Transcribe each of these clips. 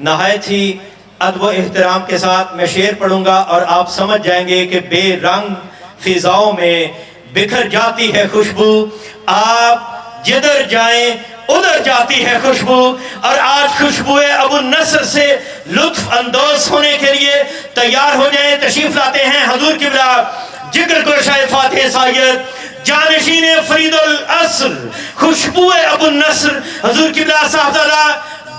نہایت ہی ادب و احترام کے ساتھ میں شعر پڑھوں گا اور آپ سمجھ جائیں گے کہ بے رنگ فضاؤں میں بکھر جاتی ہے خوشبو، آپ جدھر جائیں ادھر جاتی ہے خوشبو۔ اور آج خوشبو ابو النصر سے لطف اندوز ہونے کے لیے تیار ہو جائیں، تشریف لاتے ہیں حضور قبلہ جگر گوشہ فاتح سید جانشین فرید العصر خوشبو ابو النصر حضور قبلہ صاحبزادہ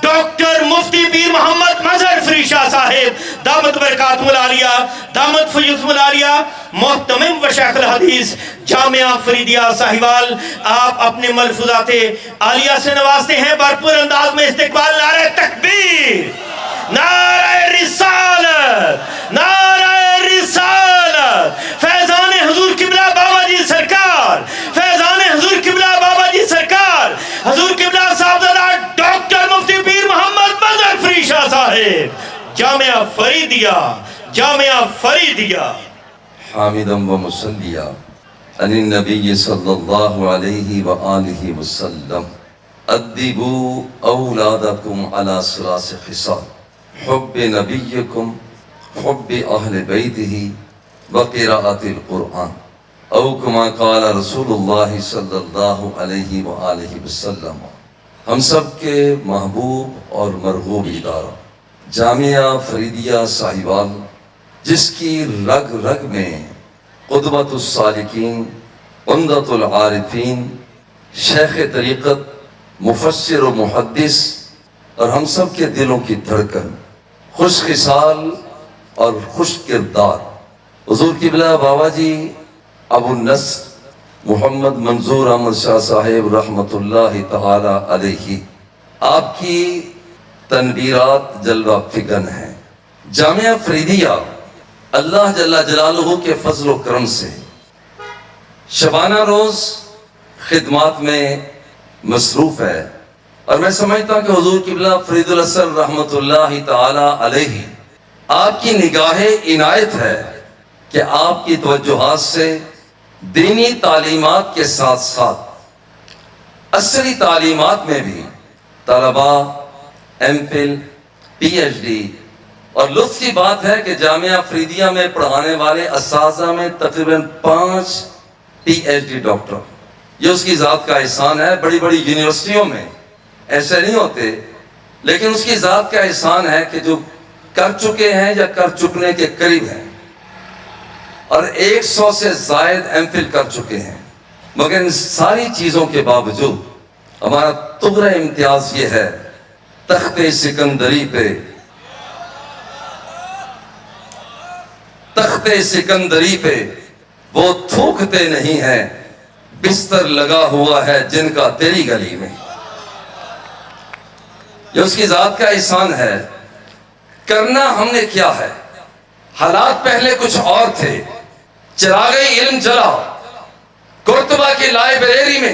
ڈاکٹر مفتی پیر محمد مظہر فری شاہ صاحب دامت برکاتہ العالیہ دامت فیوض العالیہ محتمم و شیخ الحدیث جامعہ فریدیہ ساہیوال، آپ اپنے ملفوظات عالیہ سے نوازتے ہیں۔ بھرپور انداز میں استقبال، نعرہ تکبیر، نعرہ رسالت، نعرہ رسالت، فیضان حضور قبلہ بابا جی سرکار، فیضان حضور قبلہ بابا جی سرکار، حضور قبلہ صاحبزادہ ڈاکٹر مفتی پیر محمد مظہر فری شاہ صاحب جامعہ فریدیہ، جامعہ فریدیہ۔ حامدا و مصلیا علی النبی صلی اللہ علیہ وآلہ وسلم۔ ادبوا اولادکم علی ثلاث خصال: حب نبیکم، حب اہل بیتہ، وقراءۃ القرآن، او کما قال رسول اللہ صلی اللہ علیہ وآلہ وسلم۔ ہم سب کے محبوب اور مرغوب ادارہ جامعہ فریدیہ ساہیوال، جس کی رگ رگ میں قدوۃ السالکین، عمدۃ العارفین، شیخ طریقت، مفسر و محدث اور ہم سب کے دلوں کی دھڑکن، خوش خصال اور خوش کردار حضور قبلہ بابا جی ابو النصر محمد منظور احمد شاہ صاحب رحمۃ اللہ تعالی علیہ، آپ کی تنویرات جلوہ فگن ہیں۔ جامعہ فریدیہ اللہ جل جلالہ کے فضل و کرم سے شبانہ روز خدمات میں مصروف ہے، اور میں سمجھتا ہوں کہ حضور قبلہ فرید العصر رحمۃ اللہ تعالی علیہ آپ کی نگاہ عنایت ہے کہ آپ کی توجہات سے دینی تعلیمات کے ساتھ ساتھ عصری تعلیمات میں بھی طلباء M Phil, P H D, اور لطف کی بات ہے کہ جامعہ فریدیہ میں پڑھانے والے اساتذہ میں تقریباً 5 پی ایچ ڈی ڈاکٹر، یہ اس کی ذات کا احسان ہے۔ بڑی بڑی یونیورسٹیوں میں ایسے نہیں ہوتے، لیکن اس کی ذات کا احسان ہے کہ جو کر چکے ہیں یا کر چکنے کے قریب ہیں، اور 100 سے زائد ایم فل کر چکے ہیں، مگر ان ساری چیزوں کے باوجود ہمارا تغرہ امتیاز یہ ہے، تخت سکندری پہ، تخت سکندری پہ وہ تھوکتے نہیں ہیں، بستر لگا ہوا ہے جن کا تیری گلی میں۔ یہ اس کی ذات کا احسان ہے۔ کرنا ہم نے کیا ہے، حالات پہلے کچھ اور تھے۔ چراغ علم جلا، قرطبہ کی لائبریری میں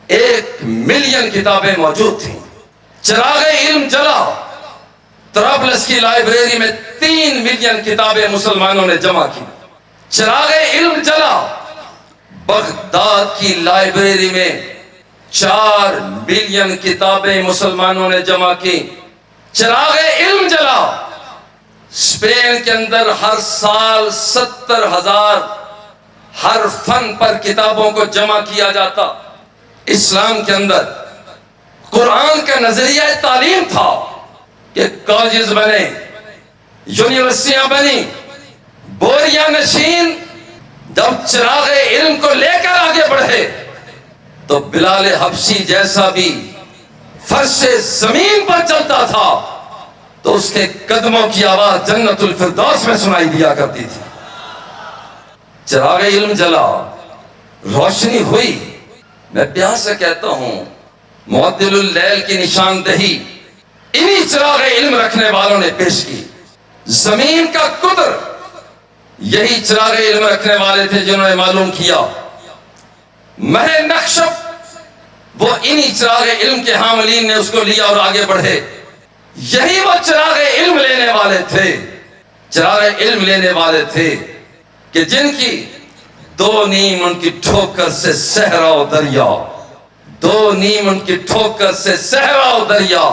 1 ملین کتابیں موجود تھیں۔ چراغ علم جلا، طرابلس کی لائبریری میں 3 ملین کتابیں مسلمانوں نے جمع کی۔ چراغ علم جلا، بغداد کی لائبریری میں 4 ملین کتابیں مسلمانوں نے جمع کی۔ چراغ علم جلا، اسپین کے اندر ہر سال 70,000 ہر فن پر کتابوں کو جمع کیا جاتا۔ اسلام کے اندر قرآن کا نظریہ تعلیم تھا کہ کالجز بنے، یونیورسٹیاں بنی۔ بوریاں نشین جب چراغ علم کو لے کر آگے بڑھے تو بلال حبشی جیسا بھی فرش زمین پر چلتا تھا تو اس کے قدموں کی آواز جنت الفردوس میں سنائی دیا کرتی تھی۔ چراغ علم جلا، روشنی ہوئی۔ میں پیار سے کہتا ہوں، معدل اللیل کی نشاندہی انہی چراغ علم رکھنے والوں نے پیش کی۔ زمین کا قطر یہی چراغ علم رکھنے والے تھے جنہوں نے معلوم کیا۔ مہ نخشب وہ انہی چراغ علم کے حاملین نے اس کو لیا اور آگے بڑھے۔ یہی وہ چراغ علم لینے والے تھے، چراغ علم لینے والے تھے کہ جن کی 2 نیم ان کی ٹھوکر سے صحرا و دریا، 2 نیم ان کی ٹھوکر سے صحرا و دریا،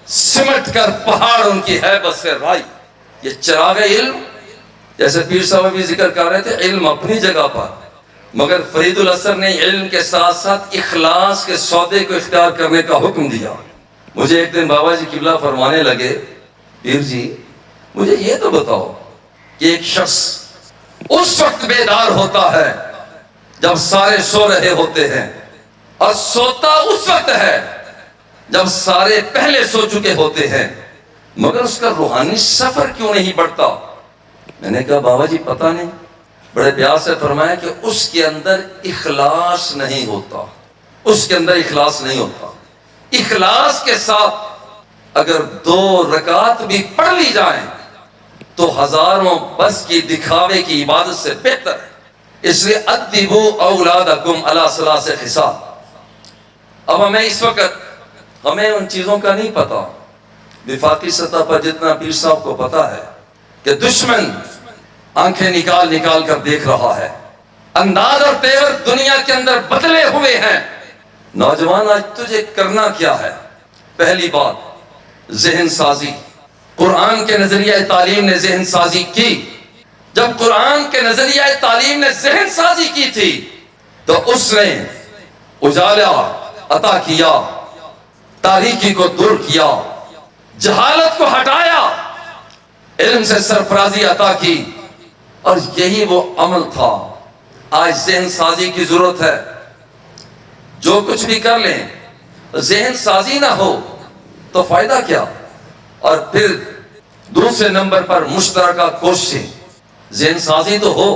سمٹ کر پہاڑ ان کی ہیبت سے رائی. یہ چراغ علم، جیسے پیر صاحب بھی ذکر کر رہے تھے، علم اپنی جگہ پر، مگر فرید الاثر نے علم کے ساتھ ساتھ اخلاص کے سودے کو اختیار کرنے کا حکم دیا. مجھے ایک دن بابا جی قبلہ فرمانے لگے، پیر جی مجھے یہ تو بتاؤ کہ ایک شخص اس وقت بیدار ہوتا ہے جب سارے سو رہے ہوتے ہیں، اور سوتا اس وقت ہے جب سارے پہلے سو چکے ہوتے ہیں، مگر اس کا روحانی سفر کیوں نہیں بڑھتا؟ میں نے کہا بابا جی پتہ نہیں. بڑے پیار سے فرمایا کہ اس کے اندر اخلاص نہیں ہوتا، اس کے اندر اخلاص نہیں ہوتا. اخلاص کے ساتھ اگر 2 رکعت بھی پڑھ لی جائیں تو ہزاروں بس کی دکھاوے کی عبادت سے بہتر ہے. اس لیے ادبوا اولادکم علی 3 خصال. اب ہمیں اس وقت ان چیزوں کا نہیں پتا. وفاقی سطح پر جتنا پیر صاحب کو پتا ہے کہ دشمن آنکھیں نکال نکال کر دیکھ رہا ہے، انداز اور تیور دنیا کے اندر بدلے ہوئے ہیں. نوجوان آج تجھے کرنا کیا ہے؟ پہلی بات ذہن سازی. قرآن کے نظریہ تعلیم نے ذہن سازی کی. جب قرآن کے نظریہ تعلیم نے ذہن سازی کی تھی تو اس نے اجالا عطا کیا، تاریکی کو دور کیا، جہالت کو ہٹایا، علم سے سرفرازی عطا کی. اور یہی وہ عمل تھا. آج ذہن سازی کی ضرورت ہے. جو کچھ بھی کر لیں ذہن سازی نہ ہو تو فائدہ کیا؟ اور پھر دوسرے نمبر پر مشترکہ کوششیں. ذہن سازی تو ہو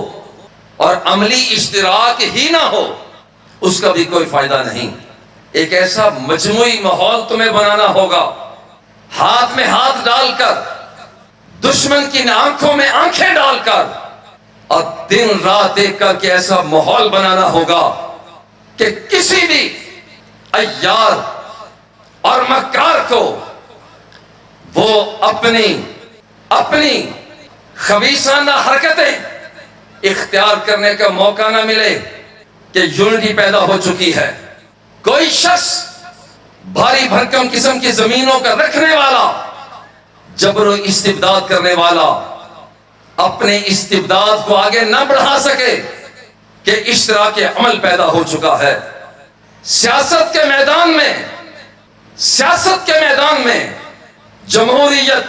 اور عملی اشتراک ہی نہ ہو، اس کا بھی کوئی فائدہ نہیں. ایک ایسا مجموعی ماحول تمہیں بنانا ہوگا، ہاتھ میں ہاتھ ڈال کر، دشمن کی آنکھوں میں آنکھیں ڈال کر، اور دن رات دیکھ کر کے ایسا ماحول بنانا ہوگا کہ کسی بھی عیار اور مکار کو وہ اپنی خبیثانہ حرکتیں اختیار کرنے کا موقع نہ ملے. کہ یونٹی پیدا ہو چکی ہے. کوئی شخص بھاری بھرکم قسم کی زمینوں کا رکھنے والا، جبر و استبداد کرنے والا، اپنے استبداد کو آگے نہ بڑھا سکے کہ اشتراک عمل پیدا ہو چکا ہے. سیاست کے میدان میں جمہوریت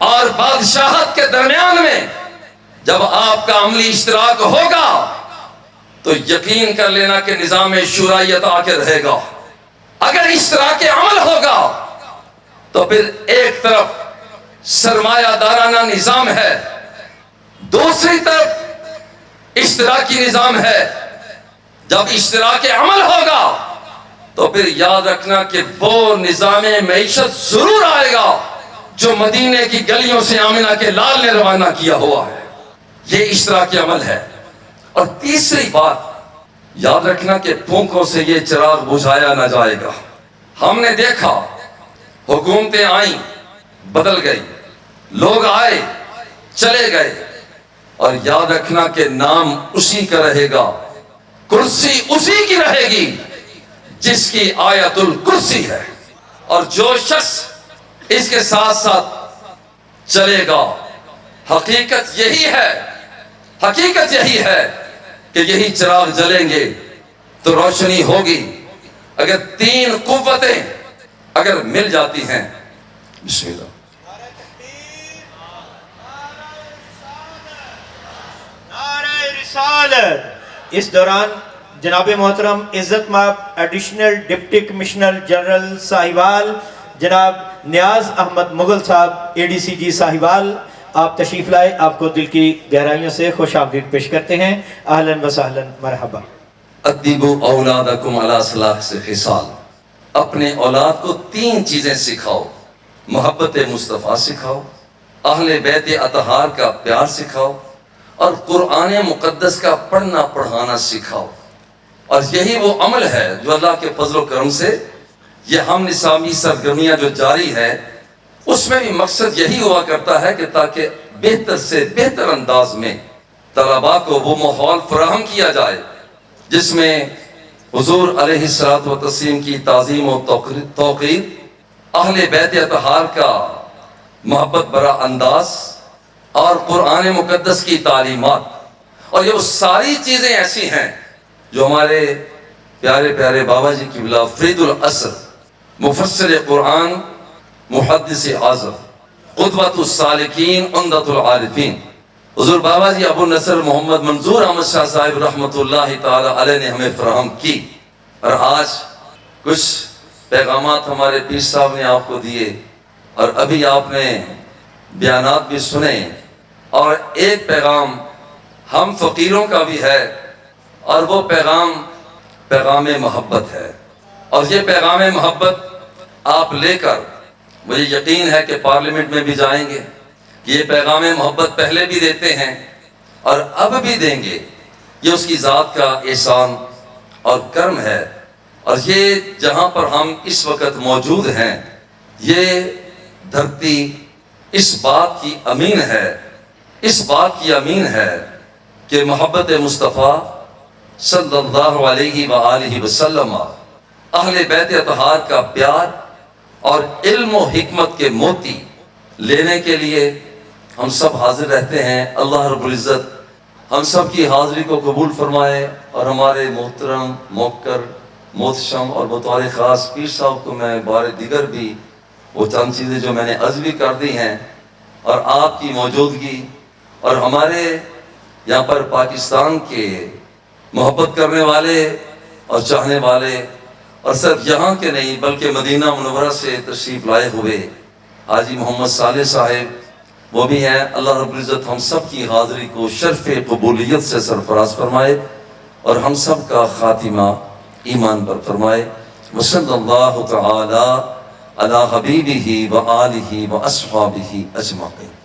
اور بادشاہت کے درمیان میں جب آپ کا عملی اشتراک ہوگا تو یقین کر لینا کہ نظام شورائیت آ کے رہے گا. اگر اشتراک عمل ہوگا تو پھر ایک طرف سرمایہ دارانہ نظام ہے، دوسری طرف اشتراکی نظام ہے. جب اشتراک عمل ہوگا تو پھر یاد رکھنا کہ وہ نظام معیشت ضرور آئے گا جو مدینے کی گلیوں سے آمنہ کے لال نے روانہ کیا ہوا ہے. یہ اشتراکی عمل ہے. اور تیسری بات یاد رکھنا کہ پھونکوں سے یہ چراغ بجھایا نہ جائے گا. ہم نے دیکھا حکومتیں آئیں بدل گئی، لوگ آئے چلے گئے، اور یاد رکھنا کہ نام اسی کا رہے گا، کرسی اسی کی رہے گی جس کی آیت الکرسی ہے. اور جو شخص اس کے ساتھ ساتھ چلے گا، حقیقت یہی ہے کہ یہی چراغ جلیں گے تو روشنی ہوگی. اگر 3 قوتیں اگر مل جاتی ہیں. بسم اللہ. نعرہ رسالت. اس دوران جناب محترم عزت مآب additional deputy commissioner general Sahiwal جناب نیاز احمد مغل صاحب ADCG ساہیوال آپ تشریف لائے. آپ کو دل کی گہرائیوں سے خوش آمدید پیش کرتے ہیں. اہلاً و سہلاً مرحبا. ادبوا اولادکم علی 3 خصال. اپنے اولاد کو 3 چیزیں سکھاؤ. محبت مصطفیٰ سکھاؤ، اہل بیت اطہار کا پیار سکھاؤ، اور قرآن مقدس کا پڑھنا پڑھانا سکھاؤ. اور یہی وہ عمل ہے جو اللہ کے فضل و کرم سے یہ ہم نصابی سرگرمیاں جو جاری ہے، اس میں بھی مقصد یہی ہوا کرتا ہے کہ تاکہ بہتر سے بہتر انداز میں طلباء کو وہ ماحول فراہم کیا جائے جس میں حضور علیہ الصلوۃ والتسلیم کی تعظیم و توقیر، اہل بیت اطہار کا محبت برا انداز اور قرآن مقدس کی تعلیمات، اور یہ وہ ساری چیزیں ایسی ہیں جو ہمارے پیارے پیارے بابا جی قبلہ فرید العصر، مفسر قرآن، محدث اعظم، قدوۃ السالکین، عمدۃ العارفین، حضور بابا جی ابو نصر محمد منظور احمد شاہ صاحب رحمۃ اللہ تعالی علیہ نے ہمیں فراہم کی۔ اور آج کچھ پیغامات ہمارے پیر صاحب نے آپ کو دیے، اور ابھی آپ نے بیانات بھی سنے، اور ایک پیغام ہم فقیروں کا بھی ہے، اور وہ پیغام محبت ہے۔ اور یہ پیغام محبت آپ لے کر مجھے یقین ہے کہ پارلیمنٹ میں بھی جائیں گے، کہ یہ پیغام محبت پہلے بھی دیتے ہیں اور اب بھی دیں گے۔ یہ اس کی ذات کا احسان اور کرم ہے۔ اور یہ جہاں پر ہم اس وقت موجود ہیں، یہ دھرتی اس بات کی امین ہے کہ محبت مصطفیٰ صلی اللہ علیہ وآلہ وسلم، اہل بیت اطہار کا پیار اور علم و حکمت کے موتی لینے کے لیے ہم سب حاضر رہتے ہیں۔ اللہ رب العزت ہم سب کی حاضری کو قبول فرمائے، اور ہمارے محترم موقر محتشم اور بطور خاص پیر صاحب کو میں بار دیگر بھی وہ چند چیزیں جو میں نے عرض بھی کر دی ہیں، اور آپ کی موجودگی اور ہمارے یہاں پر پاکستان کے محبت کرنے والے اور چاہنے والے، اور صرف یہاں کے نہیں بلکہ مدینہ منورہ سے تشریف لائے ہوئے حاجی محمد صالح صاحب، وہ بھی ہیں۔ اللہ رب العزت ہم سب کی حاضری کو شرف قبولیت سے سرفراز فرمائے، اور ہم سب کا خاتمہ ایمان پر فرمائے۔ وصلی اللہ تعالی علی حبیبہ و آلہ و اصحابہ اجمعین۔